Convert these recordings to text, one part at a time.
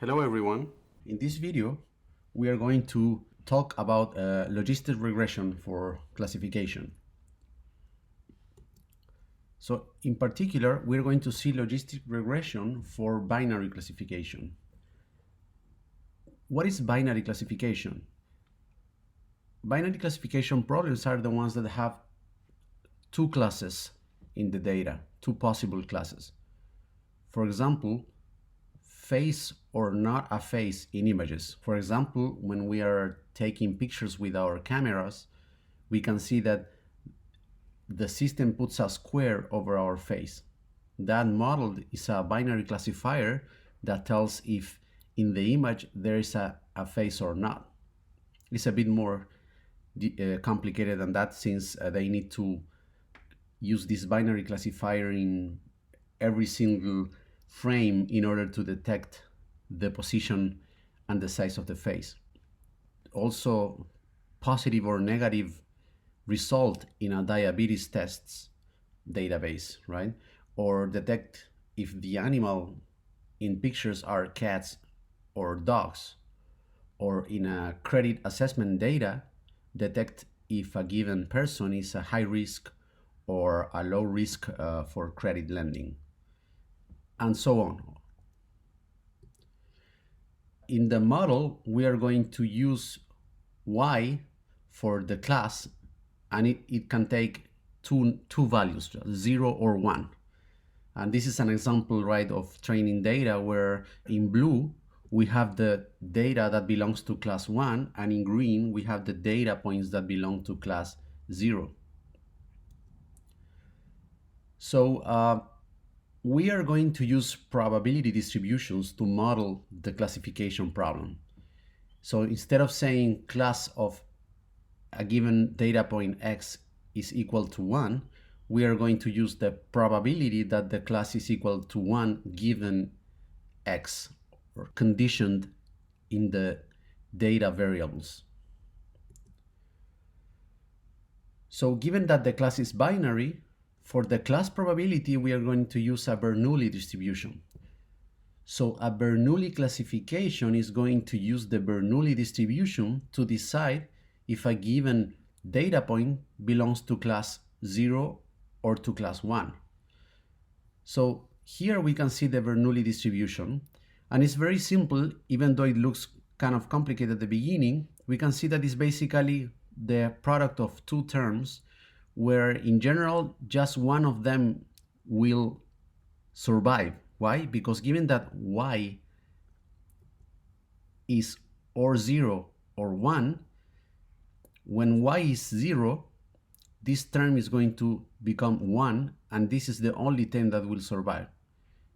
Hello everyone. In this video, we are going to talk about logistic regression for classification. So in particular, we're going to see logistic regression for binary classification. What is binary classification? Binary classification problems are the ones that have two classes in the data, two possible classes. For example, face or not a face in images. For example, when we are taking pictures with our cameras, we can see that the system puts a square over our face. That model is a binary classifier that tells if in the image there is a face or not. It's a bit more complicated than that, since they need to use this binary classifier in every single frame in order to detect the position and the size of the face. Also, positive or negative result in a diabetes tests database, right? Or detect if the animal in pictures are cats or dogs, or in a credit assessment data, detect if a given person is a high risk or a low risk for credit lending, and so on. In the model, we are going to use y for the class, and it can take two values, 0 or 1. And this is an example, right, of training data where in blue we have the data that belongs to class 1, and in green we have the data points that belong to class 0. So we are going to use probability distributions to model the classification problem. So instead of saying class of a given data point x is equal to 1, we are going to use the probability that the class is equal to 1 given x, or conditioned in the data variables. So given that the class is binary, for the class probability, we are going to use a Bernoulli distribution. So a Bernoulli classification is going to use the Bernoulli distribution to decide if a given data point belongs to class 0 or to class 1. So here we can see the Bernoulli distribution, and it's very simple. Even though it looks kind of complicated at the beginning, we can see that it's basically the product of two terms, where in general just one of them will survive. Why? Because given that y is or 0 or 1, when y is 0, this term is going to become 1, and this is the only term that will survive.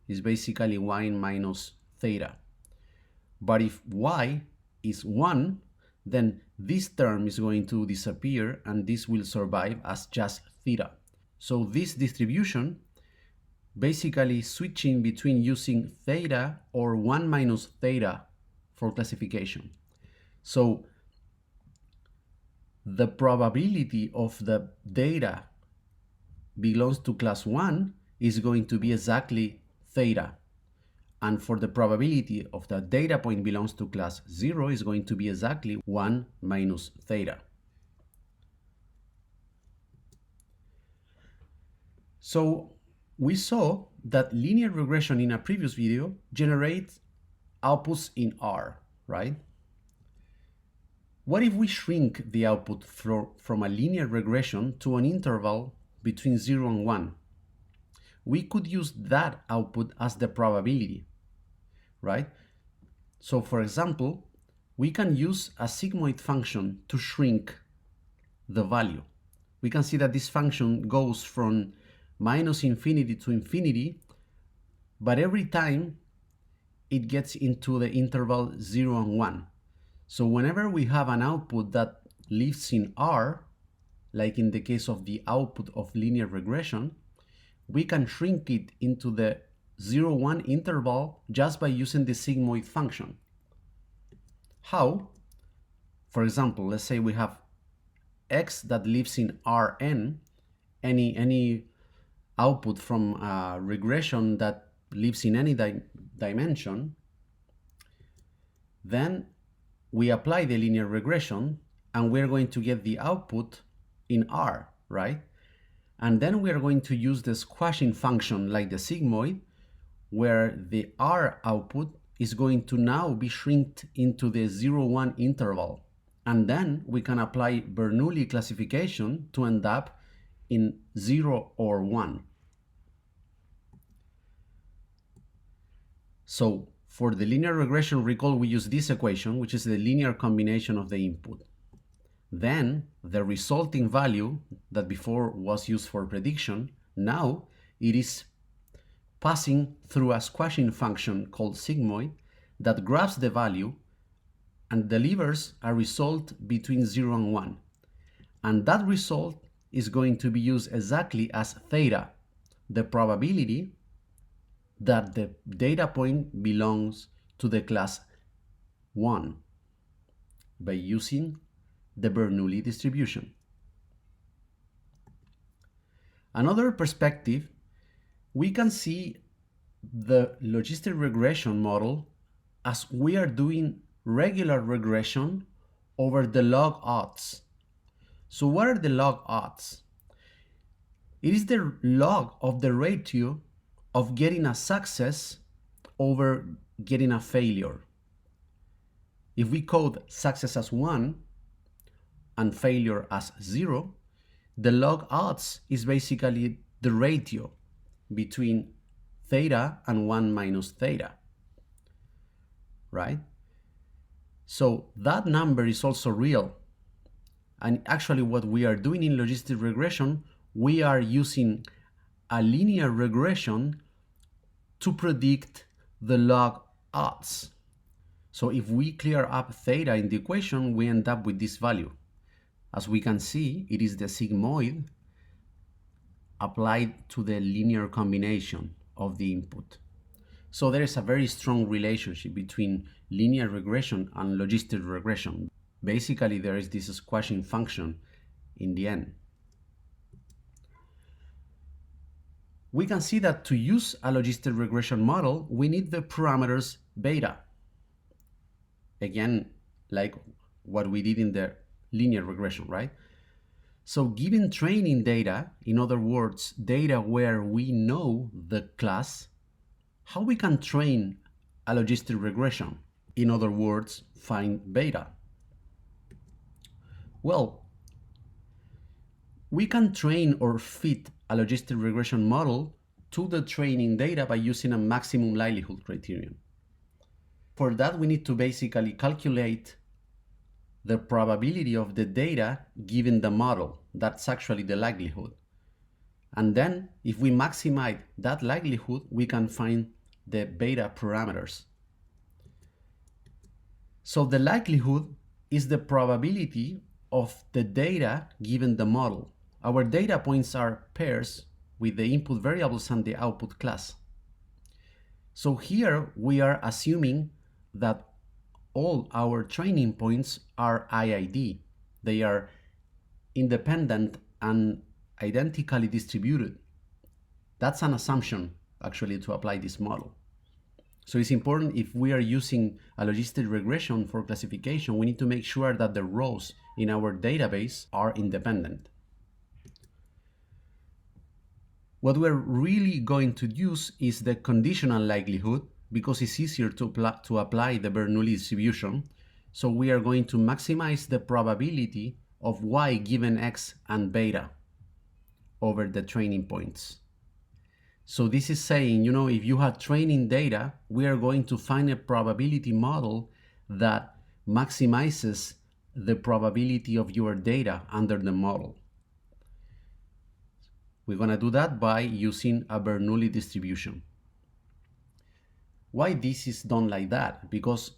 It's basically y minus theta. But if y is 1, then this term is going to disappear, and this will survive as just theta. So this distribution basically switching between using theta or 1 minus theta for classification. So the probability of the data belongs to class 1 is going to be exactly theta. And for the probability of the data point belongs to class 0 is going to be exactly 1 minus theta. So we saw that linear regression in a previous video generates outputs in R, right? What if we shrink the output from a linear regression to an interval between 0 and 1? We could use that output as the probability, right? So for example, we can use a sigmoid function to shrink the value. We can see that this function goes from minus infinity to infinity, but every time it gets into the interval 0 and 1. So whenever we have an output that lives in R, like in the case of the output of linear regression, we can shrink it into the 0-1 interval just by using the sigmoid function. How? For example, let's say we have x that lives in Rn, any output from a regression that lives in any dimension. Then we apply the linear regression and we're going to get the output in R, right? And then we are going to use the squashing function like the sigmoid, where the R output is going to now be shrinked into the 0-1 interval. And then we can apply Bernoulli classification to end up in 0 or 1. So for the linear regression, recall we use this equation, which is the linear combination of the input. Then the resulting value that before was used for prediction, now it is passing through a squashing function called sigmoid that grabs the value and delivers a result between 0 and 1. And that result is going to be used exactly as theta, the probability that the data point belongs to the class 1 by using the Bernoulli distribution. Another perspective, we can see the logistic regression model as we are doing regular regression over the log odds. So what are the log odds? It is the log of the ratio of getting a success over getting a failure. If we code success as 1 and failure as 0, the log odds is basically the ratio between theta and 1 minus theta, right? So that number is also real. And actually what we are doing in logistic regression, we are using a linear regression to predict the log odds. So if we clear up theta in the equation, we end up with this value. As we can see, it is the sigmoid applied to the linear combination of the input. So there is a very strong relationship between linear regression and logistic regression. Basically, there is this squashing function in the end. We can see that to use a logistic regression model, we need the parameters beta. Again, like what we did in the linear regression, right? So given training data, in other words, data where we know the class, how we can train a logistic regression? In other words, find beta. Well, we can train or fit a logistic regression model to the training data by using a maximum likelihood criterion. For that, we need to basically calculate the probability of the data given the model. That's actually the likelihood. And then if we maximize that likelihood, we can find the beta parameters. So the likelihood is the probability of the data given the model. Our data points are pairs with the input variables and the output class. So here we are assuming that all our training points are IID. They are independent and identically distributed. That's an assumption actually to apply this model. So it's important, if we are using a logistic regression for classification, we need to make sure that the rows in our database are independent. What we're really going to use is the conditional likelihood, because it's easier to apply the Bernoulli distribution. So we are going to maximize the probability of y given x and beta over the training points. So this is saying, if you have training data, we are going to find a probability model that maximizes the probability of your data under the model. We're going to do that by using a Bernoulli distribution. Why this is done like that? Because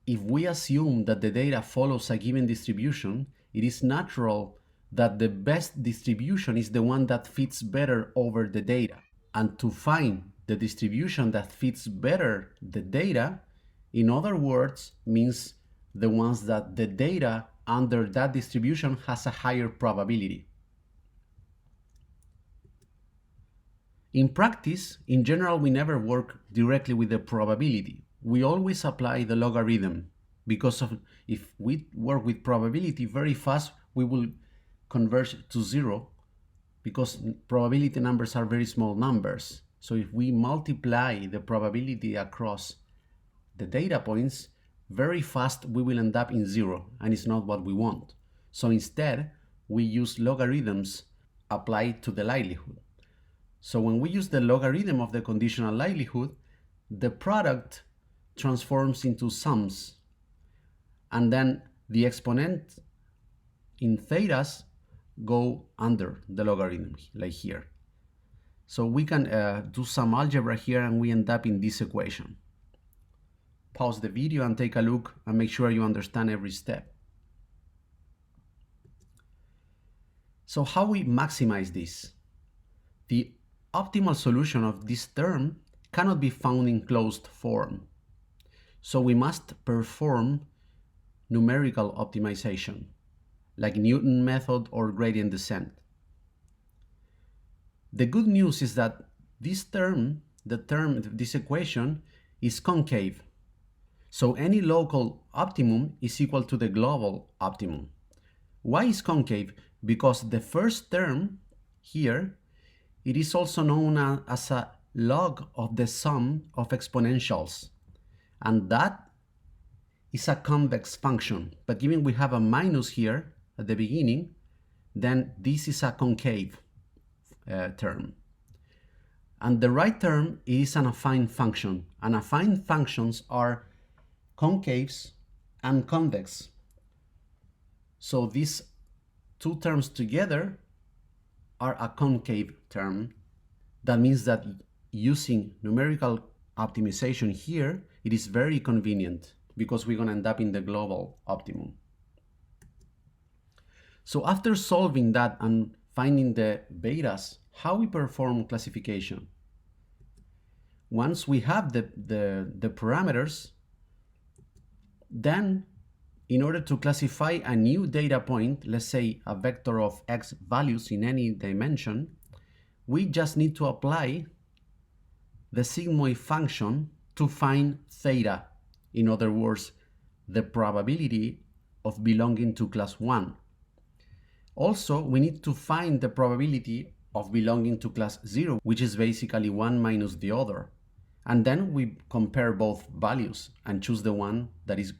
if we assume that the data follows a given distribution, it is natural that the best distribution is the one that fits better over the data. And to find the distribution that fits better the data, in other words, means the ones that the data under that distribution has a higher probability. In practice, in general, we never work directly with the probability. we always apply the logarithm, because if we work with probability, very fast we will converge to zero, because probability numbers are very small numbers. So if we multiply the probability across the data points, very fast we will end up in zero, and it's not what we want. So instead, we use logarithms applied to the likelihood. So when we use the logarithm of the conditional likelihood, the product transforms into sums, and then the exponent in thetas go under the logarithm, like here. So we can do some algebra here, and we end up in this equation. Pause the video and take a look and make sure you understand every step. So how we maximize this? The optimal solution of this term cannot be found in closed form. So we must perform numerical optimization, like Newton method or gradient descent. The good news is that this equation is concave. So any local optimum is equal to the global optimum. Why is concave? Because the first term here, it is also known as a log of the sum of exponentials. And that is a convex function. But given we have a minus here at the beginning, then this is a concave term. And the right term is an affine function. And affine functions are concaves and convex. So these two terms together are a concave term. That means that using numerical optimization here, it is very convenient, because we're going to end up in the global optimum. So after solving that and finding the betas, how we perform classification? Once we have the parameters, then in order to classify a new data point, let's say a vector of x values in any dimension, we just need to apply the sigmoid function to find theta. In other words, the probability of belonging to class 1. Also, we need to find the probability of belonging to class 0, which is basically one minus the other. And then we compare both values and choose the one that is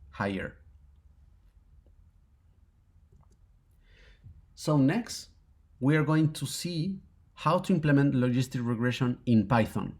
higher. So next, we are going to see how to implement logistic regression in Python.